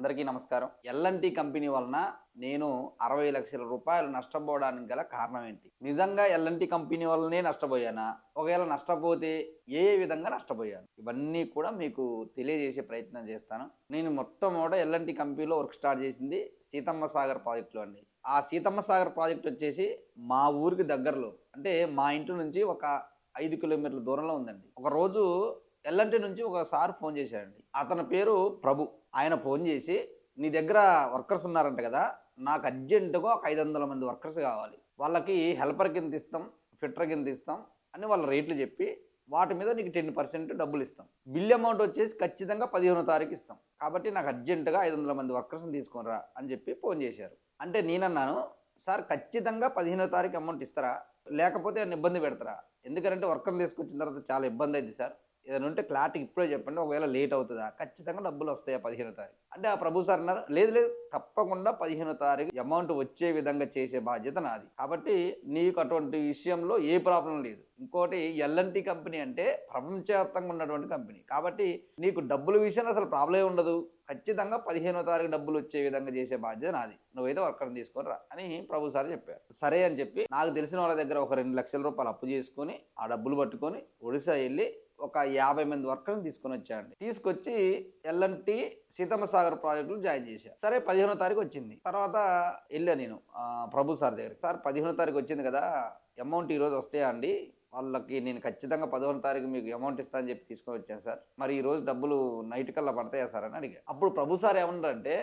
అందరికీ నమస్కారం. ఎల్&టీ కంపెనీ వలన నేను 60 లక్షల రూపాయలు నష్టపోవడానికి గల కారణం ఏంటి? నిజంగా ఎల్&టీ కంపెనీ వల్లనే నష్టపోయానా? ఒకవేళ నష్టపోతే ఏ విధంగా నష్టపోయాను? ఇవన్నీ కూడా మీకు తెలియజేసే ప్రయత్నం చేస్తాను. నేను మొట్టమొదట ఎల్&టీ కంపెనీలో వర్క్ స్టార్ట్ చేసింది సీతమ్మ సాగర్ ప్రాజెక్టులో అండి. ఆ సీతమ్మ సాగర్ ప్రాజెక్ట్ వచ్చేసి మా ఊరికి దగ్గరలో, అంటే మా ఇంటి నుంచి ఒక 5 కిలోమీటర్ల దూరంలో ఉందండి. ఒకరోజు ఎల్&టీ నుంచి ఒక సార్ ఫోన్ చేశాడండి. అతని పేరు ప్రభు. ఆయన ఫోన్ చేసి, నీ దగ్గర వర్కర్స్ ఉన్నారంట కదా, నాకు అర్జెంటుగా ఒక 500 మంది వర్కర్స్ కావాలి, వాళ్ళకి హెల్పర్ కింద ఇస్తాం, ఫిట్టర్ కింద ఇస్తాం అని వాళ్ళ రేట్లు చెప్పి, వాటి మీద నీకు 10% డబ్బులు ఇస్తాం, బిల్ అమౌంట్ వచ్చేసి ఖచ్చితంగా 15వ తారీఖు ఇస్తాం, కాబట్టి నాకు అర్జెంటుగా 500 మంది వర్కర్స్ని తీసుకునిరా అని చెప్పి ఫోన్ చేశారు. అంటే నేనన్నాను, సార్ ఖచ్చితంగా 15వ తారీఖు అమౌంట్ ఇస్తారా, లేకపోతే ఆయన ఇబ్బంది పెడతారా? ఎందుకంటే వర్కర్ని తీసుకొచ్చిన తర్వాత చాలా ఇబ్బంది అయింది సార్, ఏదైనా ఉంటే క్లారిటీ ఇప్పుడే చెప్పండి, ఒకవేళ లేట్ అవుతుందా, ఖచ్చితంగా డబ్బులు వస్తాయా 15వ తారీఖు అంటే? ఆ ప్రభు సార్ అన్నారు, లేదు లేదు, తప్పకుండా 15వ తారీఖు అమౌంట్ వచ్చే విధంగా చేసే బాధ్యత నాది, కాబట్టి నీకు అటువంటి విషయంలో ఏ ప్రాబ్లం లేదు. ఇంకోటి, ఎల్&టీ కంపెనీ అంటే ప్రపంచవ్యాప్తంగా ఉన్నటువంటి కంపెనీ, కాబట్టి నీకు డబ్బుల విషయంలో అసలు ప్రాబ్లం ఉండదు, ఖచ్చితంగా 15వ తారీఖు డబ్బులు వచ్చే విధంగా చేసే బాధ్యత నాది, నువ్వైతే వర్కర్ని తీసుకొని రా అని ప్రభు సార్ చెప్పారు. సరే అని చెప్పి నాకు తెలిసిన వాళ్ళ దగ్గర ఒక 2 లక్షల రూపాయలు అప్పు చేసుకొని ఆ డబ్బులు పట్టుకొని ఒడిశా వెళ్ళి ఒక 50 మంది వర్కర్ని తీసుకొని వచ్చానండి. తీసుకొచ్చి ఎల్&టీ సీతమ్మ సాగర్ ప్రాజెక్టులో జాయిన్ చేశాను. సరే 15వ తారీఖు వచ్చింది. తర్వాత వెళ్ళా నేను ప్రభు సార్ దగ్గర, సార్ 15వ తారీఖు వచ్చింది కదా, అమౌంట్ ఈరోజు వస్తాయా అండి, వాళ్ళకి నేను ఖచ్చితంగా 10వ తారీఖు మీకు అమౌంట్ ఇస్తానని చెప్పి తీసుకొని వచ్చాను సార్, మరి ఈ రోజు డబ్బులు నైట్ కల్లా పడతాయా సార్ అని అడిగా. అప్పుడు ప్రభు సార్ ఏమన్నారంటే,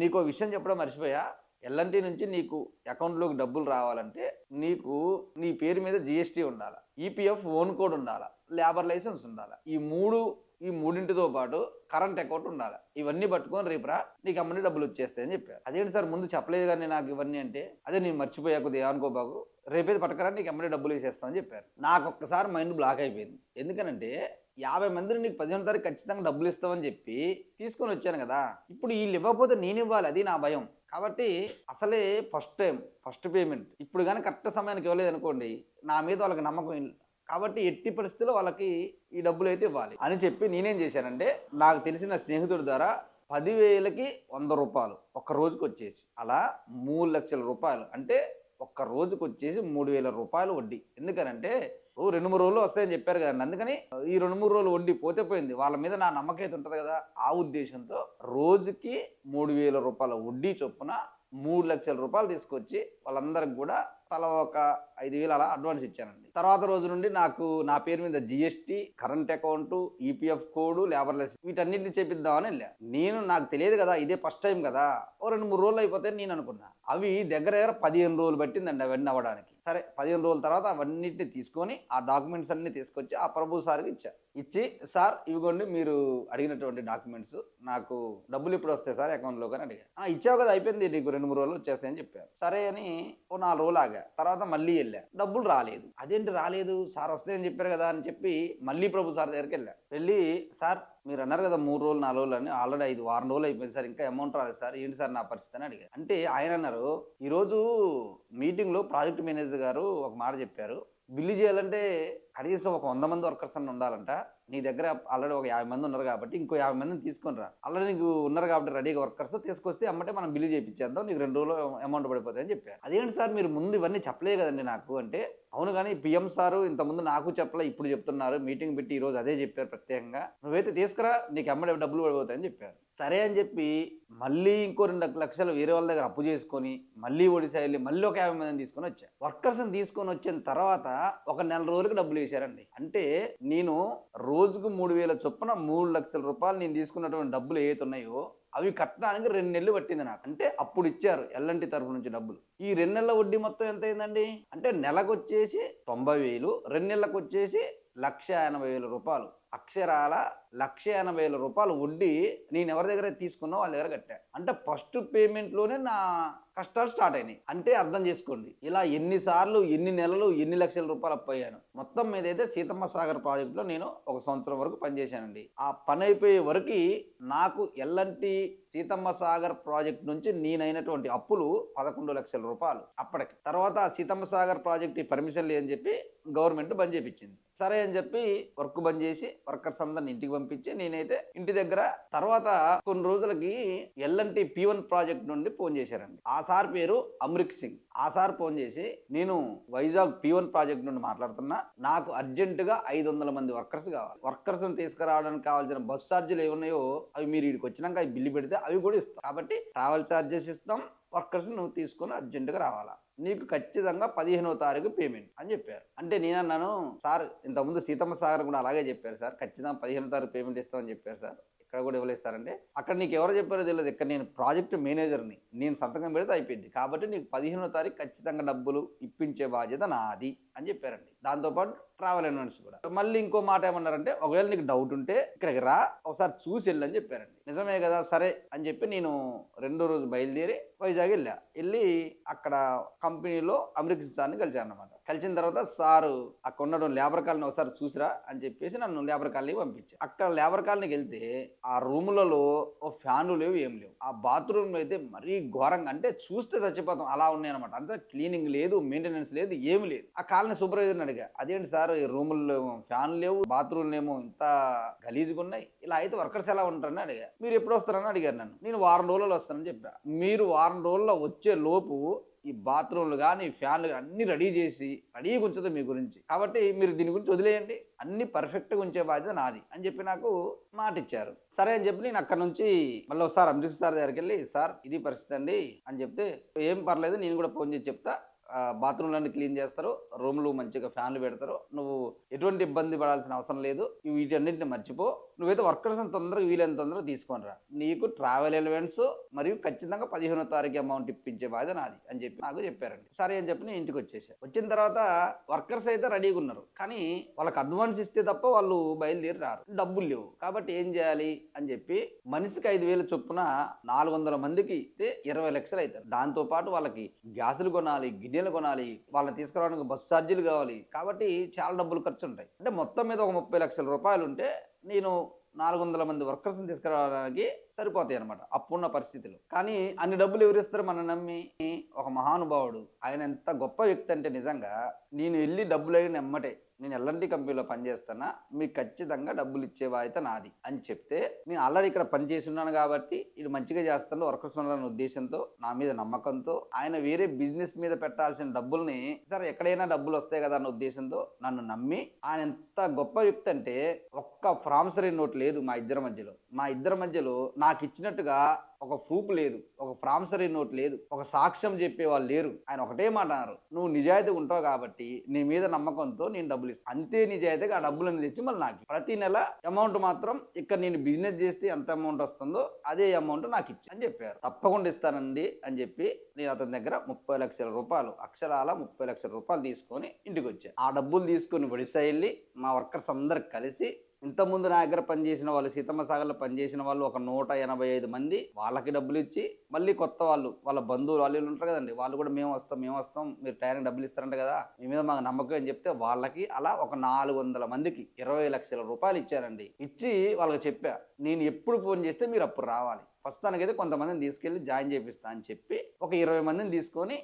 నీకు విషయం చెప్పడం మర్చిపోయా, ఎల్&టీ నుంచి నీకు అకౌంట్లోకి డబ్బులు రావాలంటే నీకు నీ పేరు మీద జిఎస్టీ ఉండాలి, ఈపీఎఫ్ ఓన్ కోడ్ ఉండాలి, లేబర్ లైసెన్స్ ఉండాలి, ఈ మూడింటితో పాటు కరెంట్ అకౌంట్ ఉండాలి, ఇవన్నీ పట్టుకొని రేపు రా, నీకు అమ్మని డబ్బులు వచ్చేస్తాయని చెప్పారు. అదేంటి సార్ ముందు చెప్పలేదు కానీ నాకు ఇవన్నీ అంటే, అదే నేను మర్చిపోయా, కొద్దిగా అనుకోబాకు, రేపేది పట్టకరా, నీకు అమ్మని డబ్బులు వేసేస్తామని చెప్పారు. నాకు ఒక్కసారి మైండ్ బ్లాక్ అయిపోయింది. ఎందుకనంటే 50 మందిని నీకు 15వ తారీఖు ఖచ్చితంగా డబ్బులు ఇస్తామని చెప్పి తీసుకొని వచ్చాను కదా, ఇప్పుడు వీళ్ళు ఇవ్వకపోతే నేను ఇవ్వాలి, అది నా భయం. కాబట్టి అసలే ఫస్ట్ పేమెంట్ ఇప్పుడు కానీ కరెక్ట్ సమయానికి ఇవ్వలేదు అనుకోండి, నా మీద వాళ్ళకి నమ్మకం, కాబట్టి ఎట్టి పరిస్థితుల్లో వాళ్ళకి ఈ డబ్బులు అయితే ఇవ్వాలి అని చెప్పి నేనేం చేశానంటే, నాకు తెలిసిన స్నేహితుడి ద్వారా 10,000కి 100 రూపాయలు ఒక్క రోజుకి వచ్చేసి, అలా 3 లక్షల రూపాయలు, అంటే ఒక్క రోజుకి వచ్చేసి 3,000 రూపాయలు వడ్డీ. ఎందుకనంటే 2-3 రోజులు వస్తాయని చెప్పారు కదండి, అందుకని ఈ 2-3 రోజులు వడ్డీ పోతే పోయింది, వాళ్ళ మీద నా నమ్మకం అయితే ఉంటుంది కదా, ఆ ఉద్దేశంతో రోజుకి 3,000 రూపాయల వడ్డీ చొప్పున 3 లక్షల రూపాయలు తీసుకొచ్చి వాళ్ళందరికి కూడా తల ఒక 5,000 అలా అడ్వాన్స్ ఇచ్చానండి. తర్వాత రోజు నుండి నాకు నా పేరు మీద GST, current account, EPF code, labour licence వీటన్నిటిని చేపిద్దామని వెళ్ళా. నాకు తెలియదు కదా, ఇదే ఫస్ట్ టైం కదా, ఓ 2-3 రోజులు అయిపోతాయని నేను అనుకున్నా. అవి దగ్గర 15 రోజులు పట్టిందండి అవన్నీ అవ్వడానికి. సరే 15 రోజుల తర్వాత అవన్నిటిని తీసుకొని ఆ డాక్యుమెంట్స్ అన్ని తీసుకొచ్చి ఆ ప్రభు సార్కి ఇచ్చి, సార్ ఇవిగోండి మీరు అడిగినటువంటి డాక్యుమెంట్స్, నాకు డబ్బులు ఇప్పుడు వస్తాయి సార్ అకౌంట్లోకి అని అడిగా. ఇచ్చావు కదా, అయిపోయింది, నీకు 2-3 రోజులు వచ్చేస్తాయని చెప్పారు. సరే అని ఓ 4 రోజులు ఆగా. తర్వాత మళ్ళీ వెళ్ళా, డబ్బులు రాలేదు. అదేంటి రాలేదు, సార్ వస్తాయని చెప్పారు కదా అని చెప్పి మళ్ళీ ప్రభు సార్ దగ్గరికి వెళ్ళి, సార్ మీరు అన్నారు కదా 3 రోజులు 4 రోజులు అని, ఆల్రెడీ 5 వారం రోజులు అయిపోయింది సార్, ఇంకా అమౌంట్ రాలేదు సార్, ఏంటి సార్ నా పరిస్థితి అని అడిగారు. అంటే ఆయన అన్నారు, ఈరోజు మీటింగ్లో ప్రాజెక్ట్ మేనేజర్ గారు ఒక మాట చెప్పారు, బిల్లు చేయాలంటే కనీసం ఒక 100 మంది వర్కర్స్ అన్న ఉండాలంట, నీ దగ్గర ఆల్రెడీ ఒక 50 మంది ఉన్నారు కాబట్టి ఇంకో 50 మందిని తీసుకొని రా, ఆల్రెడీ నీకు ఉన్నారు కాబట్టి రెడీగా వర్కర్స్ తీసుకొస్తే అమ్మంటే మనం బిల్లు చేయించేద్దాం, నీకు 2 రోజులు అమౌంట్ పడిపోతుంది అని చెప్పారు. అదేంటి సార్ మీరు ముందు ఇవన్నీ చెప్పలేదు కదండి నాకు అంటే, అవును కానీ పిఎం సారు ఇంతకుముందు నాకు చెప్పలే, ఇప్పుడు చెప్తున్నారు, మీటింగ్ పెట్టి ఈరోజు అదే చెప్పారు ప్రత్యేకంగా, నువ్వైతే తీసుకురా, నీకు అమ్మడే డబ్బులు పడిపోతాయని చెప్పారు. సరే అని చెప్పి మళ్ళీ ఇంకో 2 లక్షలు వేరే వాళ్ళ దగ్గర అప్పు చేసుకొని మళ్ళీ ఒడిశా వెళ్ళి మళ్ళీ ఒక 50 మందిని తీసుకొని వచ్చా. వర్కర్స్ని తీసుకొని వచ్చిన తర్వాత ఒక నెల రోజులకు డబ్బులు వేశారండి. అంటే నేను రోజుకు 3,000 చొప్పున 3 లక్షల రూపాయలు నేను తీసుకున్నటువంటి డబ్బులు ఏవైతే ఉన్నాయో అవి కట్టడానికి 2 నెలలు పట్టింది నాకు. అంటే అప్పుడు ఇచ్చారు ఎల్&టీ తరఫు నుంచి డబ్బులు. ఈ 2 నెలల వడ్డీ మొత్తం ఎంత అయిందండి అంటే, నెలకు వచ్చేసి 90,000, 2 నెలలకు వచ్చేసి 1,80,000 రూపాయలు, అక్షరాల 1,80,000 రూపాయలు వడ్డీ నేను ఎవరి దగ్గర తీసుకున్నా వాళ్ళ దగ్గర కట్టా. అంటే ఫస్ట్ పేమెంట్లోనే నా కష్టాలు స్టార్ట్ అయినాయి. అంటే అర్థం చేసుకోండి, ఇలా ఎన్నిసార్లు, ఎన్ని నెలలు, ఎన్ని లక్షల రూపాయలు అప్పయ్యాను. మొత్తం మీద అయితే సీతమ్మ సాగర్ ప్రాజెక్టులో నేను 1 సంవత్సరం వరకు పనిచేశానండి. ఆ పని అయిపోయే వరకు నాకు ఎల్&టీ సీతమ్మ సాగర్ ప్రాజెక్ట్ నుంచి నేనైనటువంటి అప్పులు 11 లక్షల రూపాయలు అప్పటికి. తర్వాత సీతమ్మ సాగర్ ప్రాజెక్ట్ పర్మిషన్ లేదని చెప్పి గవర్నమెంట్ బంద్ చేయించింది. సరే అని చెప్పి వర్క్ బంద్ చేసి వర్కర్స్ అందరిని ఇంటికి పంపించి నేనైతే ఇంటి దగ్గర తర్వాత కొన్ని రోజులకి ఎల్ఎన్టీ P1 ప్రాజెక్ట్ నుండి ఫోన్ చేశారండి. ఆ సార్ పేరు అమ్రిక్ సింగ్. ఆ సార్ ఫోన్ చేసి నేను వైజాగ్ P1 ప్రాజెక్ట్ నుండి మాట్లాడుతున్నా, నాకు అర్జెంటుగా 500 మంది వర్కర్స్ కావాలి. వర్కర్స్ తీసుకురావడానికి కావాల్సిన బస్ ఛార్జీలు ఏమున్నాయో అవి మీరు ఇక్కడికి వచ్చినాక అవి బిల్లు పెడితే అవి కూడా ఇస్తాం. కాబట్టి ట్రావెల్ ఛార్జెస్ ఇస్తాం, వర్కర్స్ నువ్వు తీసుకొని అర్జెంటుగా రావాలా, నీకు ఖచ్చితంగా 15వ తారీఖు పేమెంట్ అని చెప్పారు. అంటే నేనన్నాను, సార్ ఇంతకుముందు సీతమ్మ సాగర్ కూడా అలాగే చెప్పారు సార్, ఖచ్చితంగా 15వ తారీఖు పేమెంట్ ఇస్తామని చెప్పారు సార్, ఇక్కడ కూడా ఇవ్వలేదు సార్ అంటే, అక్కడ నీకు ఎవరు చెప్పారో తెలియదు, ఇక్కడ నేను ప్రాజెక్ట్ మేనేజర్ని, నేను సంతకం పెడితే అయిపోయింది, కాబట్టి నీకు 15వ తారీఖు ఖచ్చితంగా డబ్బులు ఇప్పించే బాధ్యత నాది అని చెప్పారండి. దాంతోపాటు ట్రావెల్ అలవెన్స్ కూడా. మళ్ళీ ఇంకో మాట ఏమన్నారంటే, ఒకవేళ నీకు డౌట్ ఉంటే ఇక్కడికి రా, ఒకసారి చూసి వెళ్ళని చెప్పారండి. నిజమే కదా, సరే అని చెప్పి నేను 2వ రోజు బయలుదేరి వైజాగ్ వెళ్ళి అక్కడ కంపెనీలో అమ్రిక్ సార్ని కలిశాను అన్నమాట. కలిసిన తర్వాత సారు అక్కడ ఉండడం లేబర్ కాలనీ ఒకసారి చూసిరా అని చెప్పేసి నన్ను లేబర్ కాలనీకి పంపించారు. అక్కడ లేబర్ కాలనీకి వెళ్తే ఆ రూములలో ఫ్యాన్లు లేవు, ఏం లేవు. ఆ బాత్రూమ్ అయితే మరీ ఘోరంగా, అంటే చూస్తే చచ్చిపోతాం అలా ఉన్నాయి అనమాట. అంతే క్లీనింగ్ లేదు, మెయింటెనెన్స్ లేదు, ఏమి లేదు. ఆ కాలనీ సూపర్వైజర్ని అడిగా, అదేంటి సార్ ఈ రూముల్లో ఫ్యాన్లు లేవు, బాత్రూమ్లు ఏమో ఇంత గలీజ్గా ఉన్నాయి, ఇలా అయితే వర్కర్స్ ఎలా ఉంటారని అడిగా. మీరు ఎప్పుడు వస్తారని అడిగారు నన్ను. నేను వారం రోజుల్లో వస్తానని చెప్పా. మీరు వారం రోజుల్లో వచ్చే లోపు ఈ బాత్రూమ్లు కానీ ఫ్యాన్లు అన్ని రెడీ చేసి రెడీగా ఉంచదు మీ గురించి, కాబట్టి మీరు దీని గురించి వదిలేయండి, అన్ని పర్ఫెక్ట్గా ఉంచే బాధ్యత నాది అని చెప్పి నాకు మాట ఇచ్చారు. సరే అని చెప్పి నేను అక్కడ నుంచి మళ్ళీ ఒకసారి అమ్రిక్ సార్ దగ్గరికి వెళ్ళి, సార్ ఇది పరిస్థితి అండి అని చెప్తే, ఏం పర్లేదు నేను కూడా ఫోన్ చేసి చెప్తా, బాత్రూమ్లన్నీ క్లీన్ చేస్తారు, రూమ్లు మంచిగా ఫ్యాన్లు పెడతారు, నువ్వు ఎటువంటి ఇబ్బంది పడాల్సిన అవసరం లేదు, వీటన్నింటిని మర్చిపో, నువ్వైతే వర్కర్స్ తొందరగా వీలైన తొందరగా తీసుకొని రా, నీకు ట్రావెల్ అలవెన్స్ మరియు ఖచ్చితంగా 15వ తారీఖు అమౌంట్ ఇప్పించే బాధ్యత నాది అని చెప్పి నాకు చెప్పారండి. సరే అని చెప్పి నేను ఇంటికి వచ్చేసాను. వచ్చిన తర్వాత వర్కర్స్ అయితే రెడీగా ఉన్నారు, కానీ వాళ్ళకి అడ్వాన్స్ ఇస్తే తప్ప వాళ్ళు బయలుదేరి రారు, డబ్బులు లేవు. కాబట్టి ఏం చేయాలి అని చెప్పి మనిషికి 5,000 చొప్పున 400 మందికి ఇస్తే 20 లక్షలు అవుతారు. దాంతోపాటు వాళ్ళకి గ్యాసులు కొనాలి, గిన్నెలు కొనాలి, వాళ్ళని తీసుకురావడానికి బస్సు ఛార్జీలు కావాలి, కాబట్టి చాలా డబ్బులు ఖర్చు ఉంటాయి. అంటే మొత్తం మీద ఒక 30 లక్షల రూపాయలు ఉంటే నేను 400 మంది వర్కర్స్ని తీసుకురావడానికి సరిపోతాయి అనమాట అప్పుడున్న పరిస్థితులు. కానీ అన్ని డబ్బులు ఎవరిస్తారు మన నమ్మి? ఒక మహానుభావుడు, ఆయన ఎంత గొప్ప వ్యక్తి అంటే నిజంగా, నేను వెళ్ళి డబ్బులు అయిన ఎమ్మటే, నేను ఎల్ఎన్టీ కంపెనీలో పనిచేస్తున్నా, మీకు ఖచ్చితంగా డబ్బులు ఇచ్చే బాధ్యత నాది అని చెప్తే, నేను ఆల్రెడీ ఇక్కడ పనిచేసి ఉన్నాను కాబట్టి ఇది మంచిగా చేస్తాను వర్కర్స్ ఉన్నారనే ఉద్దేశంతో, నా మీద నమ్మకంతో, ఆయన వేరే బిజినెస్ మీద పెట్టాల్సిన డబ్బుల్ని సరే ఎక్కడైనా డబ్బులు వస్తాయి కదా అన్న ఉద్దేశంతో నన్ను నమ్మి, ఆయన ఎంత గొప్ప వ్యక్తి అంటే, ఒక్క ప్రామిసరీ నోట్ లేదు మా ఇద్దరి మధ్యలో నాకు ఇచ్చినట్టుగా ఒక ప్రూఫ్ లేదు, ఒక ప్రామిసరీ నోట్ లేదు, ఒక సాక్ష్యం చెప్పేవాళ్ళు లేరు. ఆయన ఒకటే మాట అన్నారు, నువ్వు నిజాయితీగా ఉంటావు కాబట్టి నీ మీద నమ్మకంతో నేను డబ్బులు ఇస్తాను, అంతే నిజాయితీగా ఆ డబ్బులను తెచ్చి మళ్ళీ నాకు ప్రతి నెల అమౌంట్ మాత్రం ఇక్కడ నేను బిజినెస్ చేస్తే ఎంత అమౌంట్ వస్తుందో అదే అమౌంట్ నాకు ఇచ్చి అని చెప్పారు. తప్పకుండా ఇస్తానండి అని చెప్పి నేను అతని దగ్గర 30 లక్షల రూపాయలు, అక్షరాల 30 లక్షల రూపాయలు తీసుకొని ఇంటికి వచ్చాను. ఆ డబ్బులు తీసుకొని ఒడిశా వెళ్ళి మా వర్కర్స్ అందరు కలిసి, ఇంతకుముందు నా దగ్గర పనిచేసిన వాళ్ళు, సీతమ్మ సాగర్లో పనిచేసిన వాళ్ళు ఒక 185 మంది, వాళ్ళకి డబ్బులు ఇచ్చి, మళ్ళీ కొత్త వాళ్ళు, వాళ్ళ బంధువులు వాళ్ళు ఉంటారు కదండి, వాళ్ళు కూడా మేము వస్తాం మీరు టైంకి డబ్బులు ఇస్తారంట కదా, మీ మీద మాకు నమ్మకం అని చెప్తే వాళ్ళకి అలా ఒక 400 మందికి 20 లక్షల రూపాయలు ఇచ్చారండి. ఇచ్చి వాళ్ళకి చెప్పా, నేను ఎప్పుడు ఫోన్ చేస్తే మీరు అప్పుడు రావాలి, ప్రస్తుతానికైతే కొంతమందిని తీసుకెళ్ళి జాయిన్ చేపిస్తా అని చెప్పి ఒక 20 మందిని తీసుకొని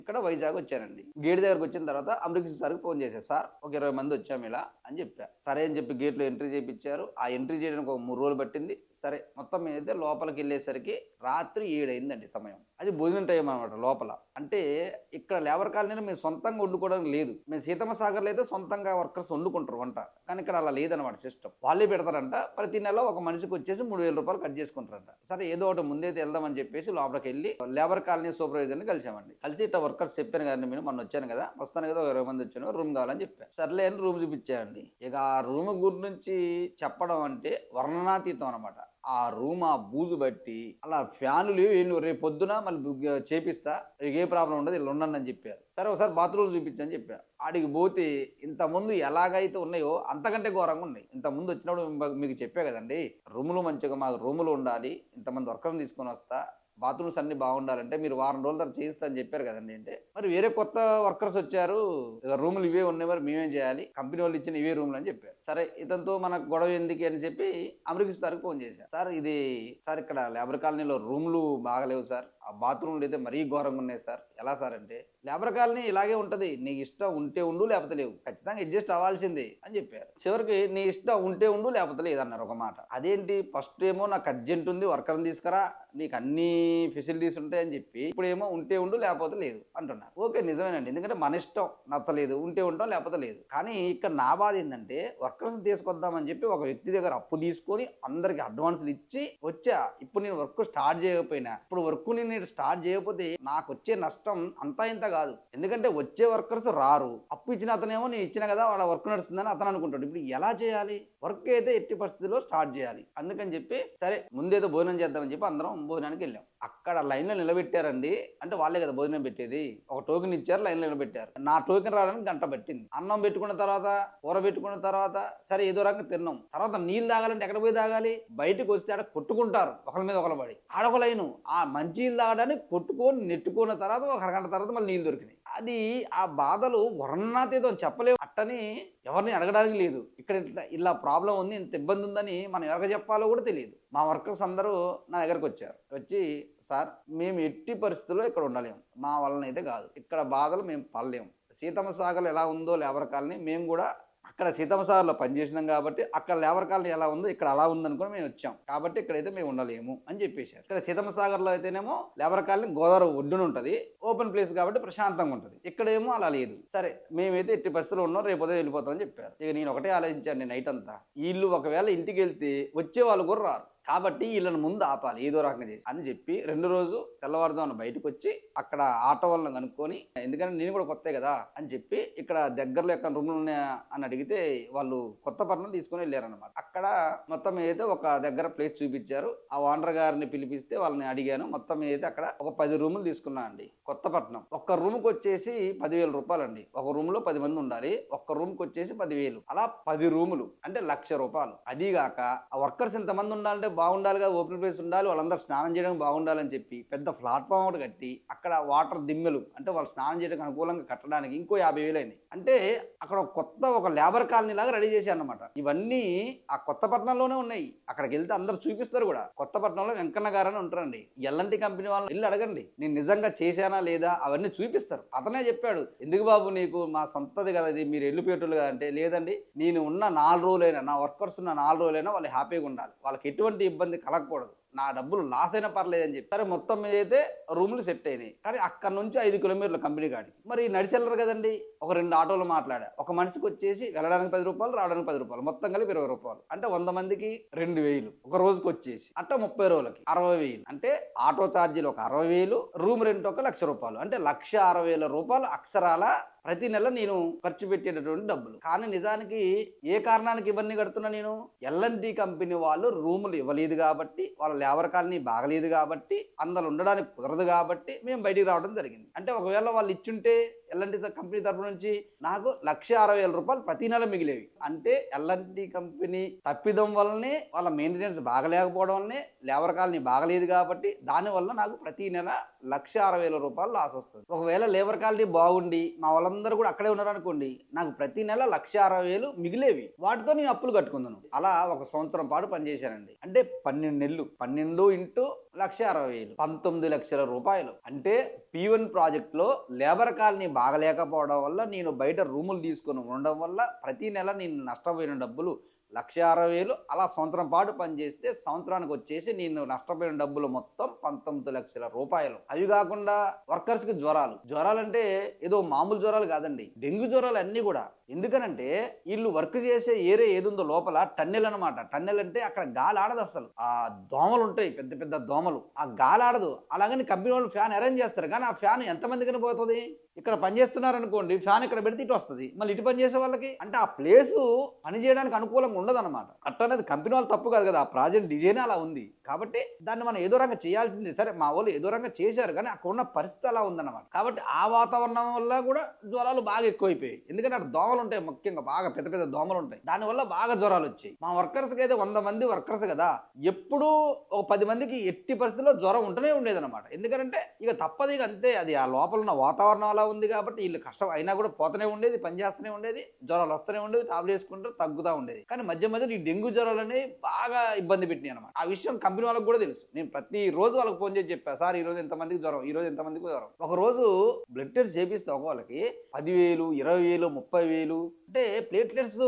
ఇక్కడ వైజాగ్ వచ్చానండి. గేట్ దగ్గరకు వచ్చిన తర్వాత అమ్రిక్ సార్కి ఫోన్ చేశారు, సార్ ఒక 20 మంది వచ్చాము ఇలా అని చెప్పా. సరే అని చెప్పి గేట్లో ఎంట్రీ చేయించారు. ఆ ఎంట్రీ చేయడానికి ఒక 3 రోజులు పట్టింది. సరే మొత్తం అయితే లోపలికి వెళ్ళేసరికి రాత్రి 7 అయిందండి సమయం. అది భోజనం టైం అనమాట లోపల. అంటే ఇక్కడ లేబర్ కాలనీలో మేము సొంతంగా వండుకోవడానికి లేదు. మేము సీతమ్మ సాగర్లో అయితే సొంతంగా వర్కర్స్ వండుకుంటారు వంట, కానీ ఇక్కడ అలా లేదనమాట సిస్టమ్. వాళ్ళే పెడతారంట. ప్రతి నెల ఒక మనిషికి వచ్చేసి 3,000 రూపాయలు కట్ చేసుకుంటారంట. సరే ఏదో ఒకటి ముందైతే వెళ్దామని చెప్పేసి లోపలికి వెళ్ళి లేబర్ కాలనీ సూపర్వైజర్ని కలిసామండి. కలిసి ఇట్లా వర్కర్స్ చెప్పాను కదా, నేను మొన్న వచ్చాను కదా, వస్తాను కదా, 20 మంది వచ్చాను, రూమ్ కావాలని చెప్పాను. సర్లే అని రూమ్ చూపించానండి. ఇక ఆ రూమ్ గురించి చెప్పడం అంటే వర్ణనాతీతం అనమాట. ఆ రూమ్ ఆ బూజు బట్టి అలా ఫ్యాన్లు లేవు, రేపు పొద్దున మళ్ళీ చేపిస్తా, ఏ ప్రాబ్లం ఉండదు, ఇలా ఉండండి అని చెప్పారు. సరే ఒకసారి బాత్రూమ్ చూపించని చెప్పారు. ఆడికి పోతే ఇంతకుముందు ఎలాగైతే ఉన్నాయో అంతకంటే ఘోరంగా ఉన్నాయి. ఇంతకుముందు వచ్చినప్పుడు మీకు చెప్పే కదండి, రూములు మంచిగా మాకు రూములు ఉండాలి, ఇంతమంది వర్కర్ని తీసుకొని వస్తా, బాత్రూమ్స్ అన్ని బాగుండాలంటే మీరు వారం రోజుల తర్వాత చేయిస్తా అని చెప్పారు కదండి. అంటే మరి వేరే కొత్త వర్కర్స్ వచ్చారు, రూములు ఇవే ఉన్నాయి, మరి మేమేం చేయాలి, కంపెనీ వాళ్ళు ఇచ్చిన ఇవే రూములు అని చెప్పారు. సరే ఇతనితో మనకు గొడవ ఎందుకు అని చెప్పి అమృత్ సార్కి ఫోన్ చేశాను. సార్ ఇది సార్ ఇక్కడ లేబర్ కాలనీలో రూమ్లు బాగలేవు సార్, ఆ బాత్రూమ్లు అయితే మరీ ఘోరంగా ఉన్నాయి సార్. ఎలా సార్ అంటే, లేబర్ కాలనీ ఇలాగే ఉంటుంది, నీకు ఇష్టం ఉంటే ఉండు లేకపోతే లేవు, ఖచ్చితంగా అడ్జస్ట్ అవ్వాల్సిందే అని చెప్పారు. చివరికి నీ ఇష్టం ఉంటే ఉండు లేకపోతే లేదన్నారు ఒక మాట. అదేంటి, ఫస్ట్ ఏమో నాకు అర్జెంట్ ఉంది వర్కర్ని తీసుకురా నీకు అన్ని ఫెసిలిటీస్ ఉంటాయని చెప్పి ఇప్పుడు ఏమో ఉంటే ఉండు లేకపోతే లేదు అంటున్నారు. ఓకే నిజమేనండి, ఎందుకంటే మన ఇష్టం, నచ్చలేదు ఉంటే ఉంటాం లేకపోతే లేదు. కానీ ఇక్కడ నా బాధ ఏంటంటే వర్కర్స్ తీసుకొద్దామని చెప్పి ఒక వ్యక్తి దగ్గర అప్పు తీసుకొని అందరికి అడ్వాన్స్లు ఇచ్చి వచ్చా. ఇప్పుడు నేను వర్క్ స్టార్ట్ చేయకపోయినా, ఇప్పుడు వర్క్ నేను స్టార్ట్ చేయకపోతే నాకు వచ్చే నష్టం అంతా ఇంత కాదు. ఎందుకంటే వచ్చే వర్కర్స్ రారు, అప్పు ఇచ్చిన అతనేమో నేను ఇచ్చిన కదా వాళ్ళ వర్క్ నడుస్తుందని అతను అనుకుంటాడు. ఇప్పుడు ఎలా చేయాలి, వర్క్ అయితే ఎట్టి పరిస్థితిలో స్టార్ట్ చేయాలి. అందుకని చెప్పి సరే ముందేదో భోజనం చేద్దామని చెప్పి అందరం భోజనానికి వెళ్ళాం. అక్కడ లైన్లో నిలబెట్టారండి, అంటే వాళ్ళే కదా భోజనం పెట్టేది, ఒక టోకెన్ ఇచ్చారు, లైన్లో నిలబెట్టారు. నా టోకెన్ రావడానికి గంట పట్టింది. అన్నం పెట్టుకున్న తర్వాత కూర పెట్టుకున్న తర్వాత సరే ఏదో రకంగా తిన్నాం. తర్వాత నీళ్ళు తాగాలంటే ఎక్కడ పోయి తాగాలి, బయటకు వస్తే ఆడ కొట్టుకుంటారు ఒకరి మీద ఒకరు పడి, ఆడొక లైను. ఆ మంచి నీళ్ళు తాగడానికి కొట్టుకొని నెట్టుకున్న తర్వాత ఒక అరగంట తర్వాత మళ్ళీ నీళ్ళు దొరికినాయి. అది ఆ బాధలు వర్ణాతీతం చెప్పలేము. అట్టని ఎవరిని అడగడానికి లేదు. ఇక్కడ ఇలా ప్రాబ్లం ఉంది, ఇంత ఇబ్బంది ఉందని మనం ఎవరికి చెప్పాలో కూడా తెలియదు. మా వర్కర్స్ అందరూ నా దగ్గరకు వచ్చారు. వచ్చి సార్ మేము ఎట్టి పరిస్థితుల్లో ఇక్కడ ఉండలేము, మా వలన అయితే కాదు, ఇక్కడ బాధలు మేము పడలేము. సీతమ్మ సాగర్ ఎలా ఉందో లేబర్ కాలనీ, మేము కూడా అక్కడ సీతమ్మ సాగర్లో పనిచేసినాం కాబట్టి అక్కడ లేబర్ కాలనీ ఎలా ఉందో ఇక్కడ అలా ఉందనుకుని మేము వచ్చాం, కాబట్టి ఇక్కడైతే మేము ఉండలేము అని చెప్పేశారు. ఇక్కడ సీతమ్మ సాగర్లో అయితేనేమో లేబర్ కాలనీ గోదావరి ఒడ్డున ఉంటుంది, ఓపెన్ ప్లేస్ కాబట్టి ప్రశాంతంగా ఉంటుంది. ఇక్కడేమో అలా లేదు. సరే మేమైతే ఎట్టి పరిస్థితుల్లో ఉన్నాం, రేపు వెళ్ళిపోతామని చెప్పారు. ఇక నేను ఒకటే ఆలోచించాను నైట్ అంతా, వీళ్ళు ఒకవేళ ఇంటికి వెళ్తే వచ్చే వాళ్ళు కూడా రారు, కాబట్టి వీళ్ళని ముందు ఆపాలి ఏదో రకంగా చేసి అని చెప్పి 2 రోజు తెల్లవారుజామున బయటకు వచ్చి అక్కడ ఆటో వాళ్ళని కనుక్కొని, ఎందుకంటే నేను కూడా కొత్తే కదా అని చెప్పి ఇక్కడ దగ్గరలో ఎక్కడ రూమ్లు ఉన్నాయా అని అడిగితే వాళ్ళు కొత్తపట్నం తీసుకొని వెళ్ళారనమాట. అక్కడ మొత్తం ఏదైతే ఒక దగ్గర ప్లేస్ చూపించారు. ఆ ఓనర్ గారిని పిలిపిస్తే వాళ్ళని అడిగాను. మొత్తం ఏదైతే అక్కడ ఒక 10 రూములు తీసుకున్నా అండి. కొత్తపట్నం ఒక్క రూమ్కి వచ్చేసి 10,000 రూపాయలు అండి. ఒక రూమ్ లో 10 మంది ఉండాలి, ఒక్క రూమ్కి వచ్చేసి 10,000, అలా 10 రూములు అంటే 1,00,000 రూపాయలు. అదీగాక ఆ వర్కర్స్ ఇంతమంది ఉండాలంటే బాగుండాలిగా, ఓపెన్ ప్లేస్ ఉండాలి, వాళ్ళందరూ స్నానం చేయడానికి బాగుండాలని చెప్పి పెద్ద ప్లాట్ఫామ్ ఒకటి కట్టి అక్కడ వాటర్ దిమ్మెలు అంటే వాళ్ళు స్నానం చేయడానికి అనుకూలంగా కట్టడానికి ఇంకో 50,000 అయింది. అంటే అక్కడ కొత్త ఒక లేబర్ కాలనీ లాగా రెడీ చేశారు అన్నమాట. ఇవన్నీ ఆ కొత్తపట్నంలోనే ఉన్నాయి. అక్కడికి వెళ్తే అందరూ చూపిస్తారు కూడా. కొత్తపట్నంలో వెంకన్న గారు అని ఉంటారండి, ఎల్ఎన్టీ కంపెనీ వాళ్ళని వెళ్ళి అడగండి, నేను నిజంగా చేశానా లేదా అవన్నీ చూపిస్తారు. అతనే చెప్పాడు, ఎందుకు బాబు నీకు మా సొంతది కదా ఇది, మీరు వెళ్ళిపోయేటోళ్ళు కదా అంటే, లేదండి నేను ఉన్న 4 రోజులైనా నా వర్కర్స్ ఉన్న 4 రోజులైనా వాళ్ళు హ్యాపీగా ఉండాలి, వాళ్ళకి ఎటువంటి ఇబ్బంది కలగకూడదు, నా డబ్బులు లాస్ అయినా పర్లేదని చెప్పి సరే మొత్తం మీద అయితే రూములు సెట్ అయినాయి. కానీ అక్కడ నుంచి 5 కిలోమీటర్ల కంపెనీ కాడికి మరి నడిచెళ్ళరు కదండి. ఒక 2 ఆటోలు మాట్లాడా, ఒక మనిషికి వచ్చేసి వెళ్ళడానికి 10 రూపాయలు, రావడానికి 10 రూపాయలు, మొత్తం కలిపి 20 రూపాయలు, అంటే 100 మందికి 2,000, ఒక రోజుకి వచ్చేసి అట్లా 30 రోజులకి 60,000, అంటే ఆటో ఛార్జీలు ఒక 60,000, రూమ్ రెంట్ ఒక 1,00,000 రూపాయలు, అంటే 1,60,000 రూపాయలు అక్షరాల ప్రతి నెల నేను ఖర్చు పెట్టేటటువంటి డబ్బులు. కానీ నిజానికి ఏ కారణానికి ఇవన్నీ కడుతున్నా, నేను ఎల్ఎన్టీ కంపెనీ వాళ్ళు రూములు ఇవ్వలేదు కాబట్టి, వాళ్ళ లేబర్ కాలనీ బాగలేదు కాబట్టి, అందులో ఉండడానికి కుదరదు కాబట్టి మేము బయటికి రావడం జరిగింది. అంటే ఒకవేళ వాళ్ళు ఇచ్చుంటే ఎల్ఎన్టీ కంపెనీ తరపు నుంచి నాకు 1,60,000 రూపాయలు ప్రతి నెల మిగిలేవి. అంటే ఎల్ఎన్టీ కంపెనీ తప్పిదం వల్లనే, వాళ్ళ మెయింటెనెన్స్ బాగలేకపోవడం వల్లనే, లేబర్ కాలనీ బాగలేదు కాబట్టి దానివల్ల నాకు ప్రతి నెల 1,60,000 రూపాయలు లాస్ వస్తుంది. ఒకవేళ లేబర్ కాలనీ బాగుండి మా వాళ్ళందరూ కూడా అక్కడే ఉన్నారనుకోండి, నాకు ప్రతి నెల 1,60,000 మిగిలేవి. వాటితో నేను అప్పులు కట్టుకుందాను. అలా ఒక సంవత్సరం పాటు పనిచేశానండి. అంటే 12 నెలలు, 12 ఇంటూ 1,60,000, 19 లక్షల రూపాయలు. అంటే P1 ప్రాజెక్టులో లేబర్ కాలనీ బాగలేకపోవడం వల్ల, నేను బయట రూములు తీసుకొని ఉండడం వల్ల ప్రతి నెల నేను నష్టపోయిన డబ్బులు 1,60,000. అలా సంవత్సరం పాటు పనిచేస్తే సంవత్సరానికి వచ్చేసి నేను నష్టపోయిన డబ్బులు మొత్తం 19 లక్షల రూపాయలు. అవి కాకుండా వర్కర్స్కి జ్వరాలు అంటే ఏదో మామూలు జ్వరాలు కాదండి, డెంగ్యూ జ్వరాలు అన్నీ కూడా. ఎందుకనంటే వీళ్ళు వర్క్ చేసే ఏరియా ఏదుందో లోపల టన్నెల్ అనమాట. టన్నెల్ అంటే అక్కడ గాలి ఆడదు అసలు, ఆ దోమలు ఉంటాయి, పెద్ద పెద్ద దోమలు, ఆ గాలి ఆడదు. అలాగని కంపెనీ వాళ్ళు ఫ్యాన్ అరేంజ్ చేస్తారు, కానీ ఆ ఫ్యాన్ ఎంతమందికైనా పోతుంది. ఇక్కడ పని చేస్తున్నారు అనుకోండి, ఫ్యాన్ ఇక్కడ పెడితే ఇటు వస్తుంది, మళ్ళీ ఇటు పని చేసే వాళ్ళకి అంటే ఆ ప్లేసు పని చేయడానికి అనుకూలంగా ఉండదు అనమాట. అట్లనేది కంపెనీ వాళ్ళు తప్పు కాదు కదా, ఆ ప్రాజెక్ట్ డిజైన్ అలా ఉంది. కాబట్టి దాన్ని మనం ఏదో రకంగా చేయాల్సింది. సరే మా వాళ్ళు ఏదో రకంగా చేశారు, కానీ అక్కడ ఉన్న పరిస్థితి అలా ఉందన్నమాట. కాబట్టి ఆ వాతావరణం వల్ల కూడా జ్వరాలు బాగా ఎక్కువైపోయాయి. ఎందుకంటే అక్కడ దోమలు ఉంటాయి, ముఖ్యంగా బాగా పెద్ద పెద్ద దోమలు ఉంటాయి. దానివల్ల బాగా జ్వరాలు వచ్చాయి. మా వర్కర్స్కి అయితే 100 మంది వర్కర్స్ కదా, ఎప్పుడూ ఒక 10 మందికి ఎట్టి పరిస్థితుల్లో జ్వరం ఉంటూనే ఉండేదన్నమాట. ఎందుకంటే ఇక తప్పదు, ఇక అంతే, అది ఆ లోపల ఉన్న వాతావరణం అలా ఉంది కాబట్టి వీళ్ళు కష్టం అయినా కూడా పోతూనే ఉండేది, పని చేస్తూనే ఉండేది, జ్వరాలు వస్తూనే ఉండేది, టాబ్లెట్ వేసుకుంటూ తగ్గుతూ ఉండేది. కానీ మధ్య మధ్యలో ఈ డెంగ్యూ జ్వరాలు అనేవి బాగా ఇబ్బంది పెట్టినాయి అనమాట. ఆ విషయం కంపెనీ వాళ్ళకి కూడా తెలుసు. నేను ప్రతిరోజు వాళ్ళకి ఫోన్ చేసి చెప్పాను, సార్ ఈ రోజు ఎంతమందికి జ్వరం, ఈ రోజు ఎంతమందికి జ్వరం. ఒక రోజు బ్లడ్ టెస్ట్ చేపిస్తే ఒక వాళ్ళకి 10,000, 20,000, 30,000 అంటే ప్లేట్లెట్స్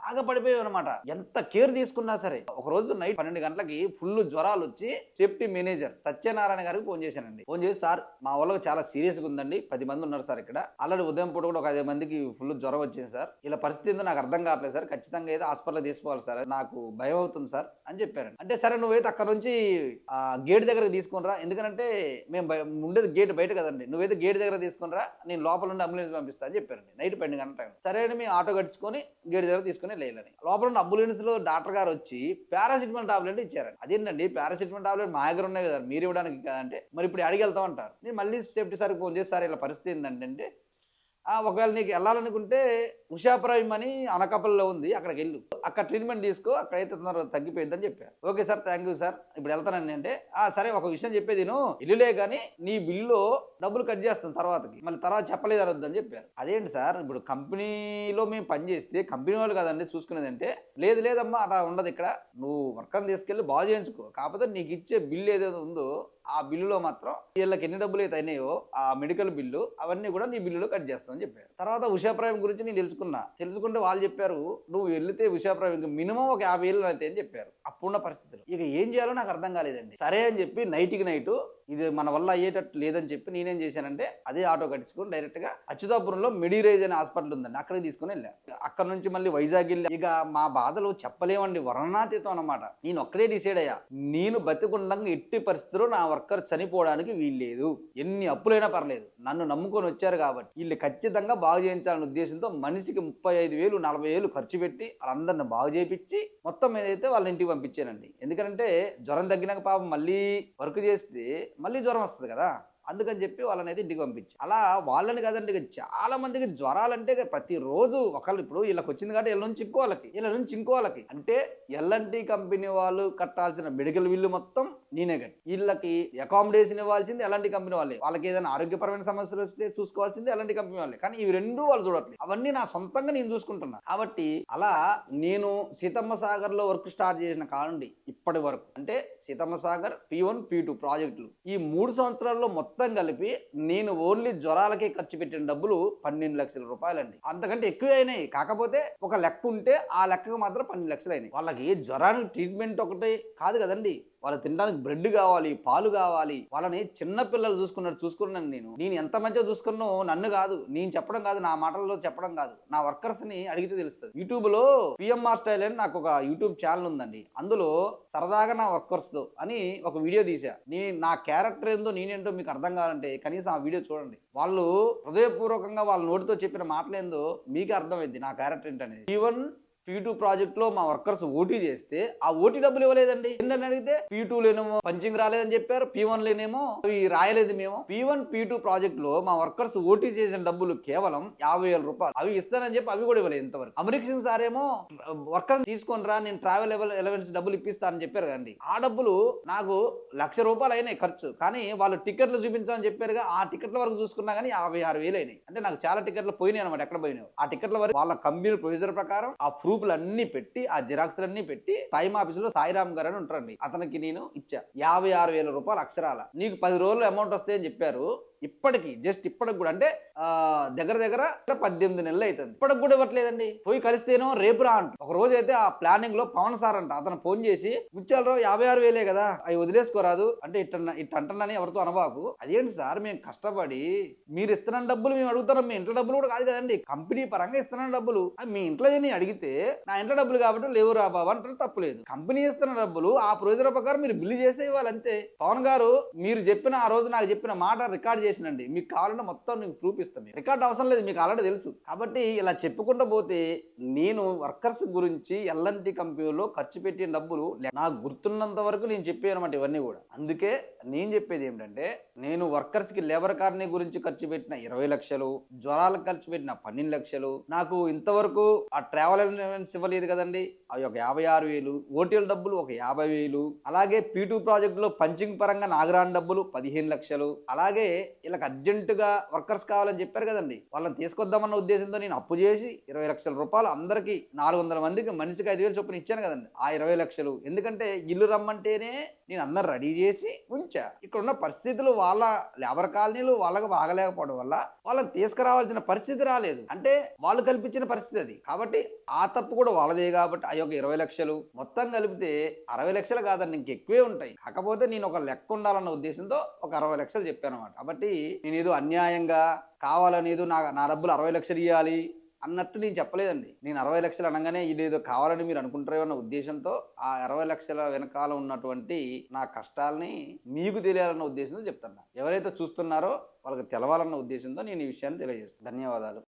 బాగా పడిపోయాయి అనమాట. ఎంత కేర్ తీసుకున్నా సరే. ఒక రోజు నైట్ 12 గంటలకి ఫుల్ జ్వరాలు వచ్చి సేఫ్టీ మేనేజర్ సత్యనారాయణ గారికి ఫోన్ చేశానండి. ఫోన్ చేసి, సార్ మా వాళ్ళకి చాలా సీరియస్గా ఉందండి, 10 మంది ఉన్నారు సార్ ఇక్కడ, ఆల్రెడీ ఉదయం పూట కూడా ఒక 5 మందికి ఫుల్ జ్వరం వచ్చింది సార్, ఇలా పరిస్థితి ఏందో నాకు అర్థం కావట్లేదు సార్, ఖచ్చితంగా ఏదో హాస్పిటల్ తీసుకోవాలి సార్, నాకు భయం అవుతుంది సార్ అని చెప్పారండి. అంటే సరే నువ్వైతే అక్కడ నుంచి గేట్ దగ్గరకు తీసుకునిరా, ఎందుకంటే మేము ఉండేది గేట్ బయట కదండి, నువ్వైతే గేట్ దగ్గర తీసుకునిరా, నేను లోపల నుండి అంబులెన్స్ పంపిస్తా అని చెప్పారండి. నైట్ 12 గంటల టైం. సరే అని మేము ఆటో కట్టుకొని గేట్ దగ్గర తీసుకుని లేదని, లోపల ఉన్న అంబులెన్స్ లో డాక్టర్ గారు వచ్చి పారాసిటమాల్ టాబ్లెట్ ఇచ్చారండి. అదేంటండి పారాసిటమాల్ టాబ్లెట్ మా దగ్గర ఉన్నాయి కదా, మీరు ఇవ్వడానికి కదంటే, మరి ఇప్పుడు అడిగి వెళ్తాం అంటారు. నేను మళ్ళీ సేఫ్టీ సార్కి ఫోన్ చేసి, సార్ ఇలా పరిస్థితి ఏంటంటే, ఒకవేళ నీకు వెళ్ళాలనుకుంటే ఉషాప్రాయం అని అనకాపల్లిలో ఉంది, అక్కడికి వెళ్ళు, అక్కడ ట్రీట్మెంట్ తీసుకో, అక్కడైతే తొందరగా తగ్గిపోయిందని చెప్పారు. Okay sir, thank you sir, ఇప్పుడు వెళ్తానండి అంటే, సరే ఒక విషయం చెప్పేది నేను, ఇల్లులే కానీ నీ బిల్లులో డబ్బులు కట్ చేస్తాను తర్వాతకి, మళ్ళీ తర్వాత చెప్పలేదు అనొద్దని చెప్పారు. అదేంటి సార్, ఇప్పుడు కంపెనీలో మేము పని చేస్తే కంపెనీ వాళ్ళు కదండి చూసుకునేది అంటే, లేదమ్మా అలా ఉండదు, ఇక్కడ నువ్వు వర్కర్ని తీసుకెళ్ళి బాగు చేయించుకో, కాకపోతే నీకు ఇచ్చే బిల్లు ఏదైతే ఉందో ఆ బిల్లులో మాత్రం వీళ్ళకి ఎన్ని డబ్బులు అయితే అయినాయో ఆ మెడికల్ బిల్లు అవన్నీ కూడా నీ బిల్లులో కట్ చేస్తామని చెప్పారు. తర్వాత ఉషాప్రాయం గురించి నేను తెలుసుకుంటే వాళ్ళు చెప్పారు, నువ్వు వెళ్తే ఉషాప్రాయం మినిమం ఒక 50,000 అయితే అని చెప్పారు. అప్పుడున్న పరిస్థితులు ఇక ఏం చేయాలో నాకు అర్థం కాలేదండి. సరే అని చెప్పి నైట్కి నైట్ ఇది మన వల్ల అయ్యేటట్టు లేదని చెప్పి నేనేం చేశానంటే, అదే ఆటో కట్టించుకొని డైరెక్ట్ గా అచ్యుతాపురంలో మెడిరేజ్ అనే హాస్పిటల్ ఉందండి, అక్కడికి తీసుకుని వెళ్ళా. అక్కడ నుంచి మళ్ళీ వైజాగ్ వెళ్ళా. ఇక మా బాధలు చెప్పలేమండి, వర్ణనాతీతం అన్నమాట. నేను ఒక్కడే డిసైడ్ అయ్యా, నేను బతికుండగా ఎట్టి పరిస్థితుల్లో నా వర్కర్ చనిపోవడానికి వీల్లేదు, ఎన్ని అప్పులైనా పర్లేదు, నన్ను నమ్ముకొని వచ్చారు కాబట్టి వీళ్ళు ఖచ్చితంగా బాగు చేయించాలనే ఉద్దేశంతో మనిషికి 35,000, 40,000 ఖర్చు పెట్టి వాళ్ళందరిని బాగు చేయించి మొత్తం ఏదైతే వాళ్ళ ఇంటికి పంపించానండి. ఎందుకంటే జ్వరం తగ్గినాక పాపం మళ్ళీ వర్క్ చేస్తే మళ్ళీ జ్వరం వస్తుంది కదా, అందుకని చెప్పి వాళ్ళని అయితే ఇంటికి పంపించి, అలా వాళ్ళని కదండి చాలా మందికి జ్వరాలంటే ప్రతిరోజు ఒకళ్ళు, ఇప్పుడు వీళ్ళకి వచ్చింది కాబట్టి వీళ్ళ నుంచి ఇంకో వాళ్ళకి అంటే ఎల్ఎన్టీ కంపెనీ వాళ్ళు కట్టాల్సిన మెడికల్ బిల్లు మొత్తం నేనే కట్టి, వీళ్ళకి అకామిడేషన్ ఇవ్వాల్సింది ఎల్ఎన్టీ కంపెనీ వాళ్ళే, వాళ్ళకి ఏదైనా ఆరోగ్యపరమైన సమస్యలు వస్తే చూసుకోవాల్సింది ఎల్ఎన్టీ కంపెనీ వాళ్ళే, కానీ ఇవి రెండు వాళ్ళు చూడట్లేదు, అవన్నీ నా సొంతంగా నేను చూసుకుంటున్నా. కాబట్టి అలా నేను సీతమ్మ సాగర్ లో వర్క్ స్టార్ట్ చేసిన కానుండి ఇప్పటి వరకు, అంటే సీతమ్మ సాగర్ P1, P2 ప్రాజెక్టులు ఈ 3 సంవత్సరాల్లో మొత్తం కలిపి నేను ఓన్లీ జ్వరాలకే ఖర్చు పెట్టిన డబ్బులు 12 లక్షల రూపాయలండి. అంతకంటే ఎక్కువ అయినాయి, కాకపోతే ఒక లెక్క ఉంటే ఆ లెక్కకు మాత్రం 12 లక్షలు అయినాయి. వాళ్ళకి జ్వరానికి ట్రీట్మెంట్ ఒకటే కాదు కదండి, వాళ్ళు తినడానికి బ్రెడ్ కావాలి, పాలు కావాలి, వాళ్ళని చిన్న పిల్లలు చూసుకున్నాను నేను ఎంత మంచిగా చూసుకున్నో నన్ను కాదు, నేను చెప్పడం కాదు, నా మాటల్లో చెప్పడం కాదు, నా వర్కర్స్ ని అడిగితే తెలుస్తుంది. యూట్యూబ్ లో PMR స్టైల్ అని నాకు ఒక యూట్యూబ్ ఛానల్ ఉందండి, అందులో సరదాగా నా వర్కర్స్ తో అని ఒక వీడియో తీసా. నా క్యారెక్టర్ ఏందో నేనేంటో మీకు అర్థం కావాలంటే కనీసం ఆ వీడియో చూడండి. వాళ్ళు హృదయపూర్వకంగా వాళ్ళ నోటితో చెప్పిన మాటలేందో మీకే అర్థమైంది నా క్యారెక్టర్ ఏంటనేది. P1, P2 ప్రాజెక్ట్ లో మా వర్కర్స్ ఓటీ చేస్తే ఆ ఓటీ డబ్బులు ఇవ్వలేదండి. ఏంటని అడిగితే P2 లేనేమో పంచింగ్ రాలేదని చెప్పారు, P1 లేనేమో అవి రాయలేదు. మేము P1, P2 ప్రాజెక్ట్ లో మా వర్కర్స్ ఓటీ చేసిన డబ్బులు కేవలం 50,000 రూపాయలు, అవి ఇస్తానని చెప్పి అవి కూడా ఇవ్వలేదు ఇంతవరకు. అమరీక్ సింగ్ సార్ ఏమో వర్కర్ తీసుకొని రా, నేను ట్రావెల్ ఎలవెన్స్ డబ్బులు ఇప్పిస్తానని చెప్పారు కదండి, ఆ డబ్బులు నాకు 1,00,000 రూపాయలు అయినాయి ఖర్చు, కానీ వాళ్ళు టికెట్లు చూపించామని చెప్పారుగా, ఆ టికెట్ల వరకు చూసుకున్నా కానీ 56,000 అయినాయి. అంటే నాకు చాలా టికెట్లు పోయినాయి అనమాట, ఎక్కడ పోయినాయి ఆ టికెట్ల వరకు వాళ్ళ కంపెనీ ప్రొసీజర్ ప్రకారం ఆ ప్రూఫ్లు అన్ని పెట్టి, ఆ జిరాక్స్లన్నీ పెట్టి టైమ్ ఆఫీసులో సాయిరామ్ గారు అని ఉంటారండి, అతనికి నేను ఇచ్చా 56,000 రూపాయలు అక్షరాల. నీకు 10 రోజులు అమౌంట్ వస్తాయని చెప్పారు, ఇప్పటికి ఇప్పటికి కూడా అంటే దగ్గర 18 నెలలు అవుతుంది, ఇప్పటికి కూడా ఇవ్వట్లేదండి. పోయి కలిస్తేనో రేపు రా అంట. ఒక రోజు అయితే ఆ ప్లానింగ్ లో పవన్ సార్ అంట, అతను ఫోన్ చేసి, ముత్యాలరావు 56,000 కదా, అవి వదిలేసుకోరాదు అంటే ఇట్ట అంటున్నాని ఎవరితో అనబాకు. అదేంటి సార్, మేము కష్టపడి మీరు ఇస్తున్న డబ్బులు మేము అడుగుతాం, మీ ఇంట్లో డబ్బులు కూడా కాదు కదండి, కంపెనీ పరంగా ఇస్తున్న డబ్బులు, మీ ఇంట్లో అడిగితే నా ఇంట్లో డబ్బులు కాబట్టి లేవు రా బాబు అంటే తప్పులేదు. కంపెనీ ఇస్తున్న డబ్బులు ఆ ప్రొసీజర్ ప్రకారం మీరు బిల్లు చేసే ఇవ్వాలి అంతే. పవన్ గారు మీరు చెప్పిన ఆ రోజు నాకు చెప్పిన మాట రికార్డ్ చేసినండి, మీకు కావాలంటే మొత్తం నేను ప్రూఫ్ ఇస్తాను. రికార్డ్ అవసరం లేదు, మీకు ఆల్రెడీ తెలుసు. కాబట్టి ఇలా చెప్పుకుంటూ పోతే నేను వర్కర్స్ గురించి ఎల్ఎన్టీ కంపెనీలో ఖర్చు పెట్టిన డబ్బులు నాకు గుర్తున్నంత వరకు నేను చెప్పాను అనమాట ఇవన్నీ కూడా. అందుకే నేను చెప్పేది ఏంటంటే, నేను వర్కర్స్కి లేబర్ కార్ని గురించి ఖర్చు పెట్టిన 20 లక్షలు, జ్వరాలకు ఖర్చు పెట్టిన 12 లక్షలు, నాకు ఇంతవరకు ఆ ట్రావెల్ అలవెన్స్ ఇవ్వలేదు కదండి, అవి ఒక 56,000, ఓటీఎల్ డబ్బులు ఒక 50,000, అలాగే P2 ప్రాజెక్టులో పంచింగ్ పరంగా నాగరాని డబ్బులు 15 లక్షలు, అలాగే వీళ్ళకి అర్జెంటుగా వర్కర్స్ కావాలని చెప్పారు కదండి, వాళ్ళని తీసుకొద్దామన్న ఉద్దేశంతో నేను అప్పు చేసి 20 లక్షల రూపాయలు అందరికీ 400 మందికి మనిషికి 5,000 చొప్పున ఇచ్చాను కదండి. ఆ 20 లక్షలు ఎందుకంటే ఇల్లు రమ్మంటేనే నేను అందరు రెడీ చేసి ఉంచా. ఇక్కడ ఉన్న పరిస్థితులు వాళ్ళ లేబర్ కాలనీలు వాళ్ళకి బాగలేకపోవడం వల్ల వాళ్ళని తీసుకురావాల్సిన పరిస్థితి రాలేదు. అంటే వాళ్ళు కల్పించిన పరిస్థితి అది. కాబట్టి ఆ తప్పు కూడా వాళ్ళదే. కాబట్టి ఆ యొక్క 20 లక్షలు మొత్తం కలిపితే 60 లక్షలు కాదండి, ఇంకెక్కువే ఉంటాయి. కాకపోతే నేను ఒక లెక్క ఉండాలన్న ఉద్దేశంతో ఒక 60 లక్షలు చెప్పాను అనమాట. కాబట్టి నేను ఏదో అన్యాయంగా కావాలనేదో నా డబ్బులు 60 లక్షలు ఇవ్వాలి అన్నట్టు నేను చెప్పలేదండి. నేను 60 లక్షలు అనగానే ఇదేదో కావాలని మీరు అనుకుంటారేమో అన్న ఉద్దేశంతో ఆ 60 లక్షల వెనకాల ఉన్నటువంటి నా కష్టాలని మీకు తెలియాలన్న ఉద్దేశంతో చెప్తున్నా. ఎవరైతే చూస్తున్నారో వాళ్ళకి తెలవాలన్న ఉద్దేశంతో నేను ఈ విషయాన్ని తెలియజేస్తాను. ధన్యవాదాలు.